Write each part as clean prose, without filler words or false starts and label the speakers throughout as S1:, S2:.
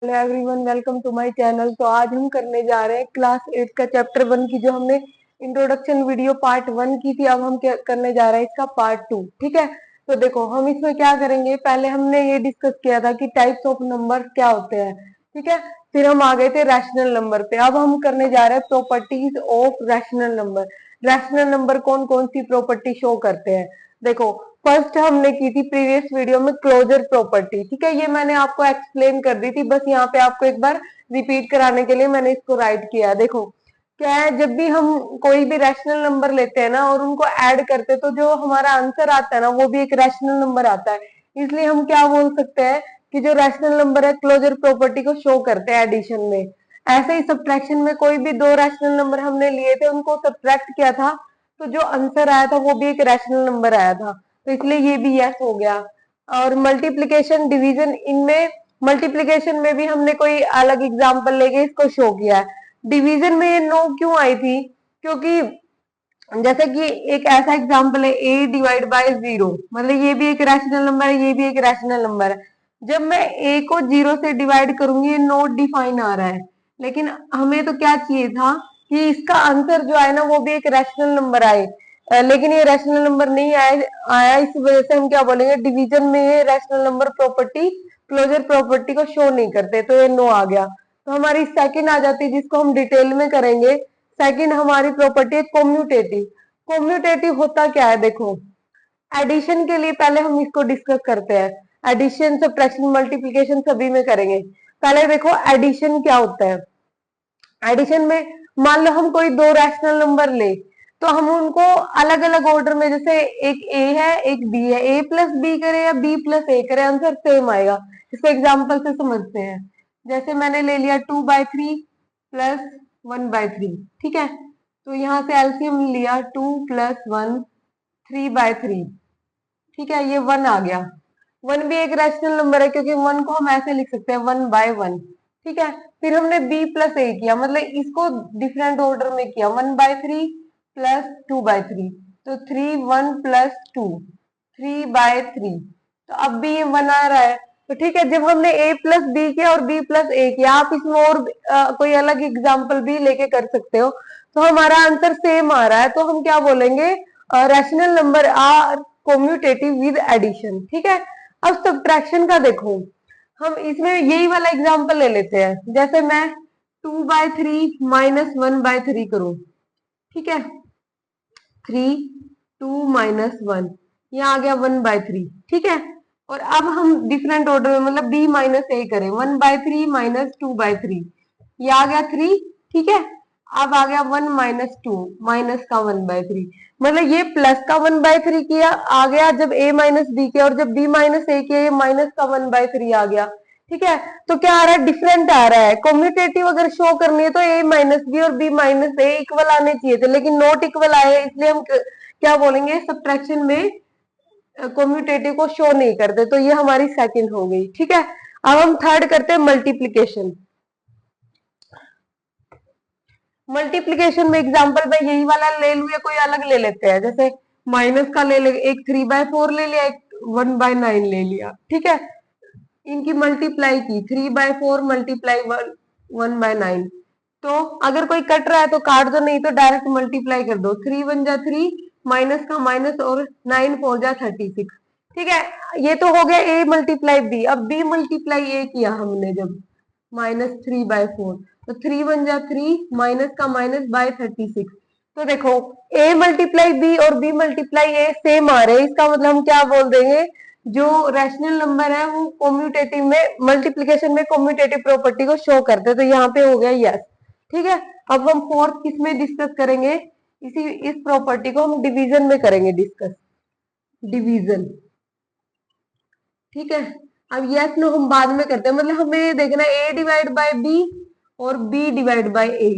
S1: Hello everyone, welcome to my channel. तो आज हम करने जा रहे हैं क्लास 8 का चैप्टर 1 की, जो हमने इंट्रोडक्शन वीडियो पार्ट 1 की थी। अब हम क्या करने जा रहे हैं, इसका पार्ट 2। ठीक है। तो देखो, हम इसमें क्या करेंगे, पहले हमने ये डिस्कस किया था कि टाइप्स ऑफ नंबर क्या होते हैं। ठीक है। फिर हम आ गए थे रैशनल नंबर पे। अब हम करने जा रहे हैं properties of rational number. Rational number कौन कौन सी प्रॉपर्टी शो करते हैं। देखो, फर्स्ट हमने की थी प्रीवियस वीडियो में क्लोजर प्रॉपर्टी। ठीक है, ये मैंने आपको एक्सप्लेन कर दी थी, बस यहाँ पे आपको एक बार रिपीट कराने के लिए मैंने इसको राइट किया। देखो क्या है, जब भी हम कोई भी रैशनल नंबर लेते हैं ना और उनको ऐड करते हैं, तो जो हमारा आंसर आता है ना, वो भी एक रैशनल नंबर आता है। इसलिए हम क्या बोल सकते हैं कि जो रैशनल नंबर है क्लोजर प्रॉपर्टी को शो करते हैं एडिशन में। ऐसे ही सब्ट्रैक्शन में कोई भी दो रैशनल नंबर हमने लिए थे, उनको सब्ट्रैक्ट किया था, तो जो आंसर आया था वो भी एक रैशनल नंबर आया था। तो इसलिए ये भी यस हो गया। और मल्टीप्लीकेशन डिवीजन, इनमें मल्टीप्लीकेशन में भी हमने कोई अलग एग्जांपल लेके इसको शो किया है। डिवीजन में ये नो क्यों आई थी, क्योंकि जैसे कि एक ऐसा एग्जांपल है a डिवाइड बाय 0, मतलब ये भी एक रैशनल नंबर है, ये भी एक रैशनल नंबर है। जब मैं a को 0 से डिवाइड करूंगी, ये नोट डिफाइन आ रहा है, लेकिन हमें तो क्या चाहिए था कि इसका आंसर जो आए ना वो भी एक रैशनल नंबर आए। लेकिन ये रैशनल नंबर नहीं आया, इस वजह से हम क्या बोलेंगे, डिवीजन में ये rational number property closure property को शो नहीं करते, तो ये नो आ गया। तो हमारी सेकंड आ जाती है, जिसको हम डिटेल में करेंगे। सेकंड हमारी प्रॉपर्टी है कॉम्यूटेटिव। कॉम्यूटेटिव होता क्या है, देखो, एडिशन के लिए पहले हम इसको डिस्कस करते हैं। एडिशन, सब्ट्रैक्शन, मल्टीप्लिकेशन सभी में करेंगे। पहले देखो एडिशन क्या होता है। एडिशन में मान लो हम कोई दो रैशनल नंबर ले, तो हम उनको अलग अलग ऑर्डर में, जैसे एक ए है एक बी है, ए प्लस बी करे या बी प्लस ए करे, आंसर सेम आएगा। इसको एग्जांपल से समझते हैं। जैसे मैंने ले लिया 2/3 प्लस 1/3। ठीक है। तो यहाँ से एलसीएम लिया 2 प्लस 1, 3/3। ठीक है, ये 1 आ गया। 1 भी एक रैशनल नंबर है, क्योंकि 1 को हम ऐसे लिख सकते हैं 1/1। ठीक है। फिर हमने b प्लस ए किया, मतलब इसको डिफरेंट ऑर्डर में किया, 1/3 प्लस 2/3, तो 3 1 प्लस 2 3/3। तो अब भी ये 1 आ रहा है। तो ठीक है, जब हमने a प्लस बी किया और b प्लस ए किया, आप इसमें और कोई अलग एग्जाम्पल भी लेके कर सकते हो, तो हमारा आंसर सेम आ रहा है, तो हम क्या बोलेंगे, rational number are commutative with addition. ठीक है। अब सब्ट्रैक्शन का देखो, हम इसमें यही वाला एग्जांपल ले लेते हैं। जैसे मैं 2/3 माइनस 1/3 करूं। ठीक है, 3 2 माइनस 1, यहाँ आ गया 1/3। ठीक है। और अब हम डिफरेंट ऑर्डर में, मतलब b माइनस ए करें, 1/3 माइनस 2/3, ये आ गया 3। ठीक है। अब आ गया 1 माइनस 2, माइनस का 1/3, मतलब ये प्लस का 1/3 किया आ गया जब a माइनस बी किया, और जब b माइनस ए किया ये माइनस का 1/3 आ गया। ठीक है। तो क्या आ रहा है, डिफरेंट आ रहा है। कॉम्यूटेटिव अगर शो करनी है तो a माइनस बी और b माइनस ए इक्वल आने चाहिए थे, लेकिन नॉट इक्वल आए, इसलिए हम क्या बोलेंगे, सब्ट्रैक्शन में कॉम्यूटेटिव को शो नहीं करते। तो ये हमारी सेकंड हो गई। ठीक है। अब हम थर्ड करते हैं मल्टीप्लीकेशन। मल्टीप्लीकेशन में एग्जांपल में यही वाला ले लूं या कोई अलग ले लेते हैं, जैसे माइनस का ले ले, एक 3/4 ले लिया, एक 1/9 ले लिया। ठीक है। इनकी मल्टीप्लाई की, 3/4 मल्टीप्लाई 1/9। तो अगर कोई कट रहा है तो काट दो, नहीं तो डायरेक्ट मल्टीप्लाई कर दो। 3 1 जा 3, माइनस का माइनस, और 9 4 जा 36। ठीक है। ये तो हो गया a मल्टीप्लाई b। अब b मल्टीप्लाई a किया हमने जब, -3/4, तो 3 1 जा 3, माइनस का माइनस बाय 36। तो देखो, a मल्टीप्लाई b और b मल्टीप्लाई a सेम आ रहे हैं, इसका मतलब हम क्या बोल देंगे, जो रैशनल नंबर है वो कॉम्यूटेटिव में, मल्टीप्लीकेशन में कॉम्यूटेटिव प्रॉपर्टी को शो करते हैं। तो यहाँ पे हो गया यस। ठीक है। अब हम फोर्थ किसमें डिस्कस करेंगे, इस प्रॉपर्टी को हम डिवीजन में करेंगे डिस्कस, डिवीजन। ठीक है। अब यस नो हम बाद में करते हैं, मतलब हमें देखना है a डिवाइड बाय b और b डिवाइड बाय a।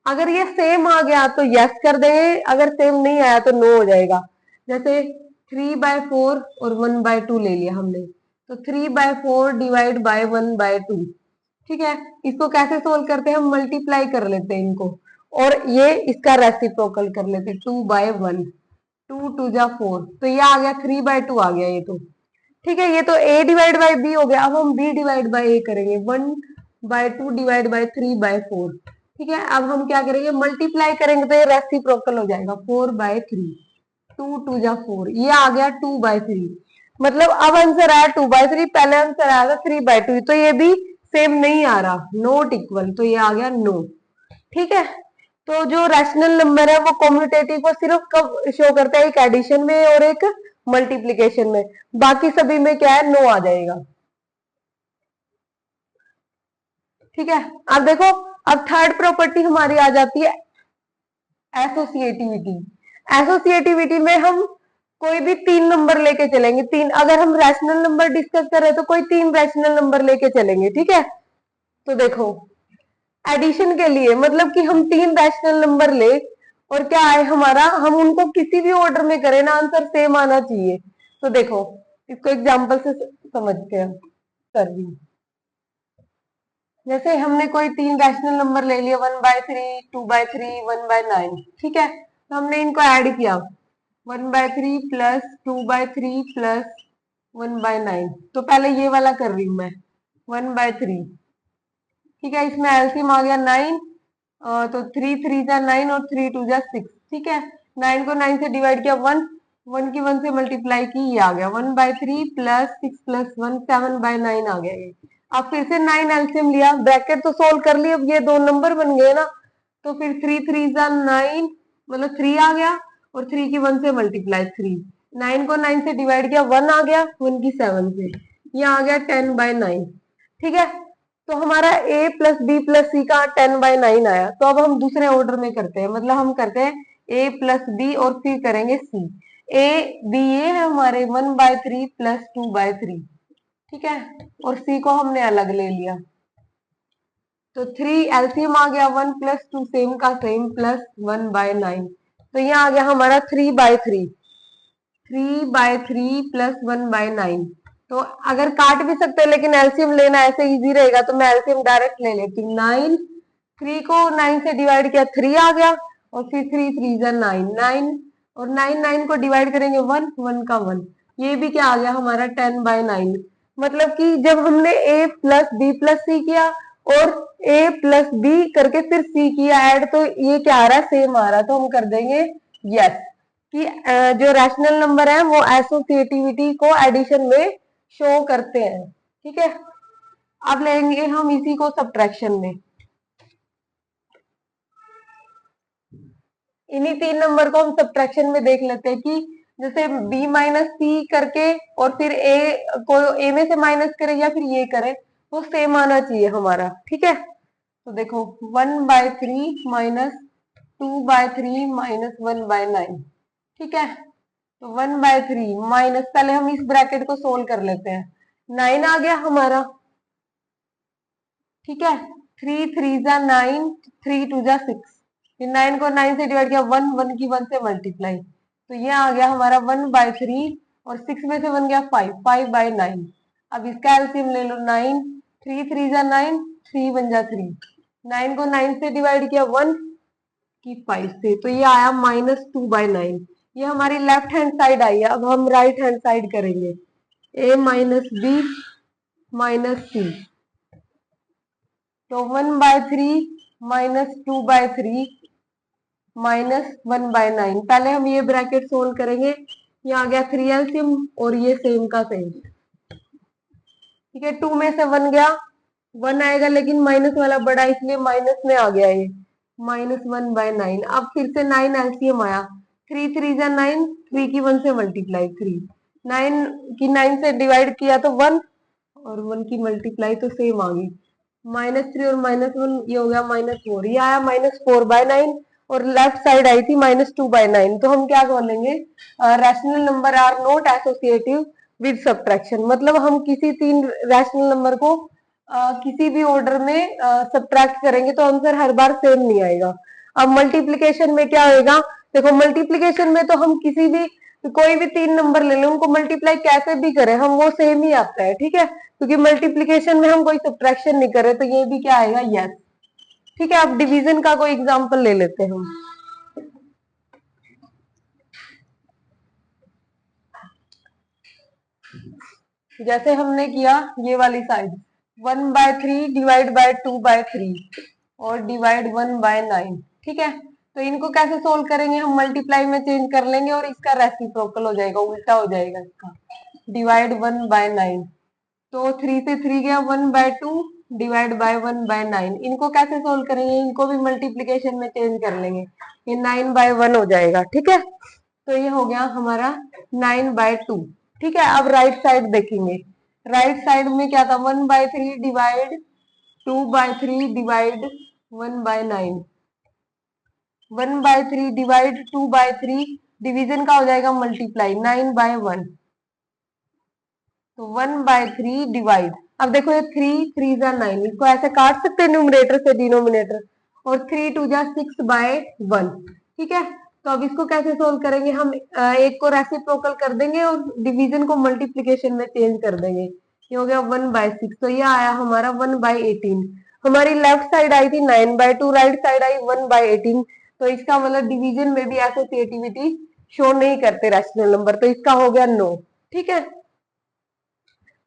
S1: अगर ये सेम आ गया तो यस कर देंगे, अगर सेम नहीं आया तो नो हो जाएगा। जैसे 3/4 और 1/2 ले लिया हमने, तो 3/4 डिवाइड बाय 1/2। ठीक है। इसको कैसे सोल्व करते हैं, हम मल्टीप्लाई कर लेते हैं इनको, और ये इसका रेसिप्रोकल कर लेते हैं, 2/1, 2 2 जा 4, तो ये आ गया 3/2 आ गया ये तो। ठीक है, ये तो a डिवाइड बाई बी हो गया। अब हम b डिवाइड बाई a करेंगे, 1 बाय 2 डिवाइड बाय 3 बाय 4। ठीक है, अब हम क्या करेंगे, मल्टीप्लाई करेंगे तो ये रेसिप्रोकल हो जाएगा, 4 बाय 3, 2 2 जा 4, ये आ गया 2 बाय 3। मतलब अब आंसर आया 2 बाय 3, पहले आंसर आया था 3 बाय 2, तो ये भी सेम नहीं आ रहा, नॉट इक्वल, तो ये आ गया नो। ठीक है, तो जो रैशनल नंबर है वो कॉम्यूटेटिव को सिर्फ कब शो करता है, एक एडिशन में और एक मल्टीप्लीकेशन में, बाकी सभी में क्या है, नो आ जाएगा। ठीक है, अब देखो, अब थर्ड प्रॉपर्टी हमारी आ जाती है एसोसिएटिविटी। एसोसिएटिविटी में हम कोई भी 3 नंबर लेके चलेंगे, 3, अगर हम रैशनल नंबर डिस्कस करें तो कोई 3 रैशनल नंबर लेके चलेंगे। ठीक है, तो देखो एडिशन के लिए मतलब कि हम 3 रैशनल नंबर ले और क्या आए हमारा, हम उनको किसी भी ऑर्डर में करें ना, आंसर सेम आना चाहिए। तो देखो इसको एग्जांपल से समझते हैं, कर रही हूं। जैसे हमने कोई 3 रैशनल नंबर ले लिया, 1/3, 2/3, 1/9। ठीक है, तो हमने इनको ऐड किया, 1/3 प्लस 2/3 प्लस 1/9। तो पहले ये वाला कर रही हूं मैं, 1/3। ठीक है, इसमें एलसीएम आ गया 9, तो 3 3 जा 9 और 3 2 जा 6। ठीक है, 9 को 9 से डिवाइड किया, 1 1 की 1 से मल्टीप्लाई की, ये आ गया 1/3 प्लस 6 प्लस 1 7/9 आ गया ये। अब फिर से 9 एलसीएम लिया, ब्रैकेट तो सोल्व कर ली, अब ये दो नंबर बन गए ना, तो फिर 3 3 जा 9, मतलब 3 आ गया, और 3 की 1 से मल्टीप्लाई 3, 9 को 9 से डिवाइड किया, 1 आ गया, 1 की 7 से, ये आ गया 10/9। ठीक है, तो हमारा a प्लस बी प्लस सी का 10/9 आया। तो अब हम दूसरे ऑर्डर में करते हैं, मतलब हम करते हैं a प्लस बी और फिर करेंगे c। a b ये है हमारे 1/3 प्लस 2/3। ठीक है, और c को हमने अलग ले लिया, तो 3 एलसीएम आ गया, 1 प्लस 2 सेम का सेम प्लस 1/9। तो ये आ गया हमारा 3/3, 3/3 प्लस 1/9। तो अगर काट भी सकते हैं लेकिन एलसीएम लेना ऐसे इजी रहेगा, तो मैं एलसीएम डायरेक्ट ले लेती हूँ। 9, 3 को 9 से डिवाइड किया, 3 आ गया, और फिर 3 3 जा 9, 9, और 9 9 को डिवाइड करेंगे, 1 1 का 1, ये भी क्या आ गया हमारा 10/9। मतलब कि जब हमने a प्लस बी प्लस सी किया और a प्लस बी करके फिर c किया ऐड, तो ये क्या आ रहा है, सेम आ रहा है, तो हम कर देंगे यस कि जो रैशनल नंबर है वो एसोसिएटिविटी को एडिशन में शो करते हैं। ठीक है, अब लेंगे हम इसी को सब्ट्रैक्शन में। इन्हीं 3 नंबर को हम सब्ट्रैक्शन में देख लेते हैं कि जैसे b माइनस सी करके और फिर a को a में से माइनस करे या फिर ये करे, वो सेम आना चाहिए हमारा। ठीक है, तो देखो 1/3 माइनस 2/3 माइनस 1/9। ठीक है, तो 1/3 माइनस, पहले हम इस ब्रैकेट को सोल्व कर लेते हैं, 9 आ गया हमारा। ठीक है, 3 3 जा 9, 3 2 जा 6, फिर 9 को 9 से डिवाइड किया, 1 1 की 1 से मल्टीप्लाई, तो ये आ गया हमारा 1/3, और 6 में से 1 गया 5, 5/9। अब इसका एलसीएम ले लो, 9 3 3 जा 9, 3 1 जा 3, 9 को 9 से डिवाइड किया, 1 की 5 से, तो ये आया -2/9। ये हमारी लेफ्ट हैंड साइड आई है। अब हम राइट हैंड साइड करेंगे, a माइनस बी माइनस सी, तो 1/3 माइनस 2/3 माइनस 1/9। पहले हम ये ब्रैकेट सोल्व करेंगे, ये आ गया 3 एलसीएम और ये सेम का सेम। ठीक है, 2 में से 1 गया, 1 आएगा लेकिन माइनस वाला बड़ा, इसलिए माइनस में आ गया ये, -1/9। अब फिर से 9 एलसीएम आया, 3 3 जा 9, 3 की 1 से मल्टीप्लाई 3, 9 की 9 से डिवाइड किया तो 1, और 1 की मल्टीप्लाई तो सेम आ गई, -3 और -1 ये हो गया -4, ये आया -4/9, और लेफ्ट साइड आई थी -2/9। तो हम क्या बोलेंगे, rational number are not associative with subtraction. मतलब हम किसी 3 रैशनल नंबर को किसी भी ऑर्डर में सब्ट्रैक्ट करेंगे तो आंसर हर बार सेम नहीं आएगा। अब मल्टीप्लीकेशन में क्या होएगा, देखो मल्टीप्लीकेशन में तो हम किसी भी कोई भी 3 नंबर ले लें, उनको मल्टीप्लाई कैसे भी करें हम, वो सेम ही आता है। ठीक है, क्योंकि मल्टीप्लीकेशन में हम कोई सब्ट्रैक्शन नहीं करे, तो ये भी क्या आएगा, यस। ठीक है, अब डिवीजन का कोई एग्जांपल ले लेते हैं हम। जैसे हमने किया ये वाली साइड, 1/3 डिवाइड बाय 2/3 और डिवाइड 1/9। ठीक है, तो इनको कैसे सोल्व करेंगे, हम मल्टीप्लाई में चेंज कर लेंगे और इसका रेसिप्रोकल हो जाएगा, उल्टा हो जाएगा इसका, डिवाइड 1/9। तो 3 से 3 गया, 1/2 डिवाइड बाय 1/9। इनको कैसे सोल्व करेंगे, इनको भी मल्टीप्लीकेशन में चेंज कर लेंगे, ये 9/1 हो जाएगा। ठीक है, तो ये हो गया हमारा 9/2। ठीक है, अब राइट साइड देखेंगे, राइट साइड में क्या था, 1/3 डिवाइड 2/3 डिवाइड 1/9। 1/3 डिवाइड 2/3 डिवीजन का हो जाएगा मल्टीप्लाई, 9/1। तो 1/3 डिवाइड, अब देखो ये 3 जा 9, इसको ऐसे काट सकते हैं न्यूमरेटर से डिनोमिनेटर, और 3 2 जा 6/1। ठीक है, तो अब इसको कैसे सोल्व करेंगे, हम एक को रेसिप्रोकल कर देंगे और डिवीजन को मल्टीप्लीकेशन में चेंज कर देंगे, ये हो गया 1/6। तो ये आया हमारा 1/18। हमारी लेफ्ट साइड आई थी 9/2, राइट साइड आई 1/18। तो इसका मतलब डिवीजन में भी एसोसिएटिविटी शो नहीं करते रैशनल नंबर, तो इसका हो गया नो। ठीक है,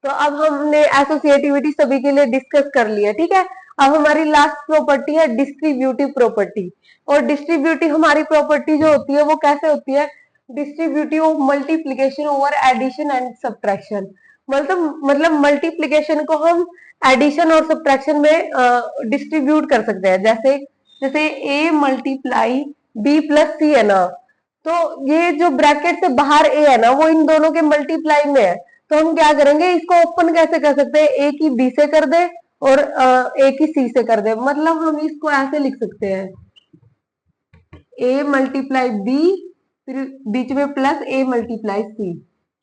S1: तो अब हमने एसोसिएटिविटी सभी के लिए डिस्कस कर लिया। ठीक है, अब हमारी लास्ट प्रॉपर्टी है डिस्ट्रीब्यूटिव प्रॉपर्टी। और डिस्ट्रीब्यूटिव हमारी प्रॉपर्टी जो होती है वो कैसे होती है, distributive of multiplication over addition and subtraction. मतलब मल्टीप्लीकेशन को हम एडिशन और सब्ट्रैक्शन में डिस्ट्रीब्यूट कर सकते हैं, जैसे जैसे a मल्टीप्लाई b प्लस सी है ना, तो ये जो ब्रैकेट से बाहर a है ना वो इन दोनों के मल्टीप्लाई में है, तो हम क्या करेंगे, इसको ओपन कैसे कर सकते हैं, ए की बी से कर दे और ए की सी से कर दे। मतलब हम इसको ऐसे लिख सकते हैं, ए मल्टीप्लाई बी, फिर बीच में प्लस ए मल्टीप्लाई सी।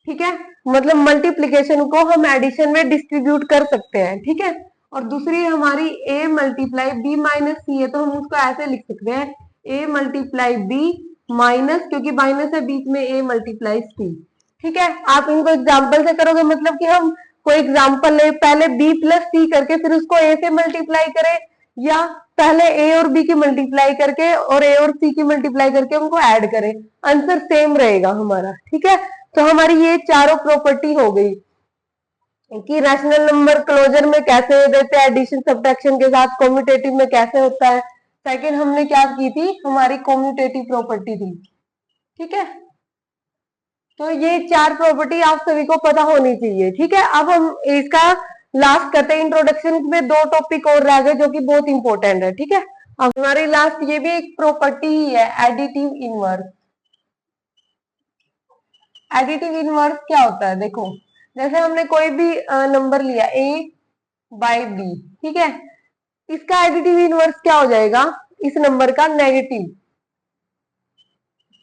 S1: ठीक है, मतलब मल्टीप्लीकेशन को हम एडिशन में डिस्ट्रीब्यूट कर सकते हैं। ठीक है, और दूसरी हमारी ए मल्टीप्लाई बी माइनस सी है, तो हम उसको ऐसे लिख सकते हैं, ए मल्टीप्लाई बी माइनस, क्योंकि माइनस है बीच में, ए मल्टीप्लाई सी। ठीक है, आप इनको एग्जाम्पल से करोगे, मतलब कि हम कोई एग्जाम्पल ले, पहले बी प्लस सी करके फिर उसको ए से मल्टीप्लाई करें, या पहले ए और बी की मल्टीप्लाई करके और ए और सी की मल्टीप्लाई करके उनको ऐड करें, आंसर सेम रहेगा हमारा। ठीक है, तो हमारी ये चारों प्रॉपर्टी हो गई कि रैशनल नंबर क्लोजर में कैसे देते हैं, एडिशन सब्ट्रैक्शन के साथ, कॉम्यूटेटिव में कैसे होता है। सेकंड हमने क्या की थी, हमारी कॉम्यूटेटिव प्रॉपर्टी थी। ठीक है, तो ये चार प्रॉपर्टी आप सभी को पता होनी चाहिए। ठीक है, अब हम इसका लास्ट करते हैं, इंट्रोडक्शन में दो टॉपिक और रह गए जो कि बहुत इंपॉर्टेंट है। ठीक है, अब हमारी लास्ट ये भी एक प्रॉपर्टी ही है, एडिटिव इनवर्स। एडिटिव इनवर्स क्या होता है, देखो जैसे हमने कोई भी नंबर लिया a/b, ठीक है, इसका एडिटिव इनवर्स क्या हो जाएगा, इस नंबर का नेगेटिव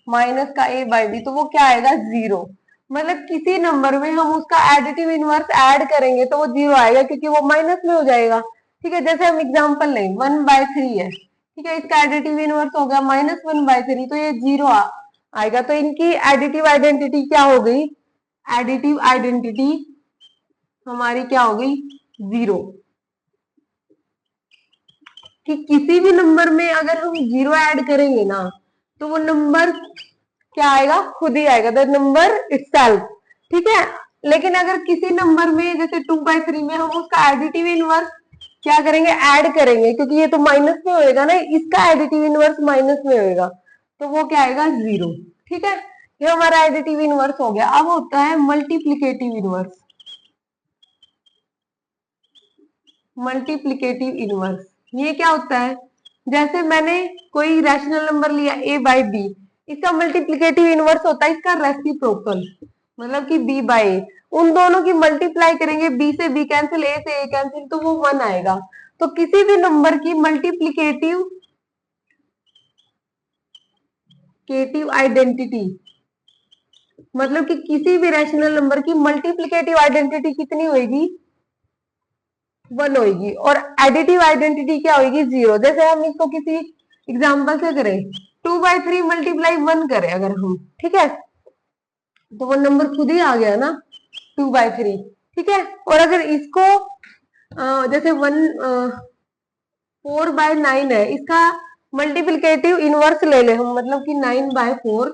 S1: माइनस का a/b, तो वो क्या आएगा, 0। मतलब किसी नंबर में हम उसका एडिटिव इनवर्स ऐड करेंगे तो वो 0 आएगा, क्योंकि वो माइनस में हो जाएगा। ठीक है, जैसे हम एग्जांपल लें 1/3 है, ठीक है, इसका एडिटिव इनवर्स हो गया -1/3, तो ये 0 आएगा। तो इनकी एडिटिव आइडेंटिटी क्या हो गई, एडिटिव आइडेंटिटी हमारी क्या हो गई, 0। कि किसी भी नंबर में अगर हम 0 ऐड करेंगे ना, तो वो नंबर क्या आएगा, खुद ही आएगा, द नंबर इटसेल्फ। ठीक है, लेकिन अगर किसी नंबर में जैसे 2/3 में हम उसका एडिटिव इनवर्स क्या करेंगे, ऐड करेंगे, क्योंकि ये तो माइनस में होएगा ना, इसका एडिटिव इनवर्स माइनस में होएगा, तो वो क्या आएगा, 0। ठीक है, ये हमारा एडिटिव इनवर्स हो गया। अब होता है मल्टीप्लीकेटिव इनवर्स। मल्टीप्लीकेटिव इनवर्स ये क्या होता है, जैसे मैंने कोई रैशनल नंबर लिया a/b, इसका मल्टीप्लीकेटिव इनवर्स होता है इसका रेसिप्रोकल, मतलब कि b/a। उन दोनों की मल्टीप्लाई करेंगे, b से b कैंसिल, a से a कैंसिल, तो वो 1 आएगा। तो किसी भी नंबर की मल्टीप्लीकेटिव आइडेंटिटी, मतलब कि किसी भी रैशनल नंबर की मल्टीप्लीकेटिव आइडेंटिटी कितनी होगी, 1 होगी, और एडिटिव आइडेंटिटी क्या होगी, 0। जैसे हम इसको किसी एग्जांपल से करें, 2/3 मल्टीप्लाई 1 करें अगर हम, ठीक है, तो वो नंबर खुद ही आ गया ना, 2/3। ठीक है, और अगर इसको जैसे 4/9 है, इसका मल्टीप्लिकेटिव इनवर्स ले ले हम, मतलब कि 9/4,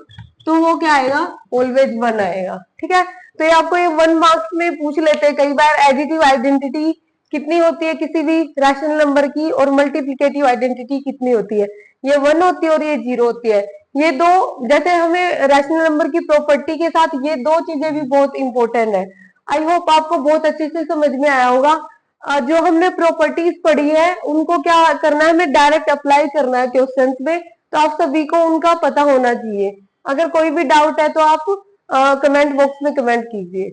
S1: तो वो क्या आएगा, ऑलवेज 1 आएगा। ठीक है, तो ये आपको ये 1 मार्क्स में पूछ लेते हैं कई बार, एडिटिव आइडेंटिटी कितनी होती है किसी भी रैशनल नंबर की, और मल्टीप्लिकेटिव आइडेंटिटी कितनी होती है, ये 1 होती है और ये 0 होती है। ये दो, जैसे हमें रैशनल नंबर की प्रॉपर्टी के साथ ये दो चीजें भी बहुत इंपॉर्टेंट है। आई होप आपको बहुत अच्छे से समझ में आया होगा। जो हमने प्रॉपर्टीज पढ़ी है उनको क्या करना है, हमें डायरेक्ट अप्लाई करना है क्वेश्चंस में, तो आप सभी को उनका पता होना चाहिए। अगर कोई भी डाउट है तो आप कमेंट बॉक्स में कमेंट कीजिए।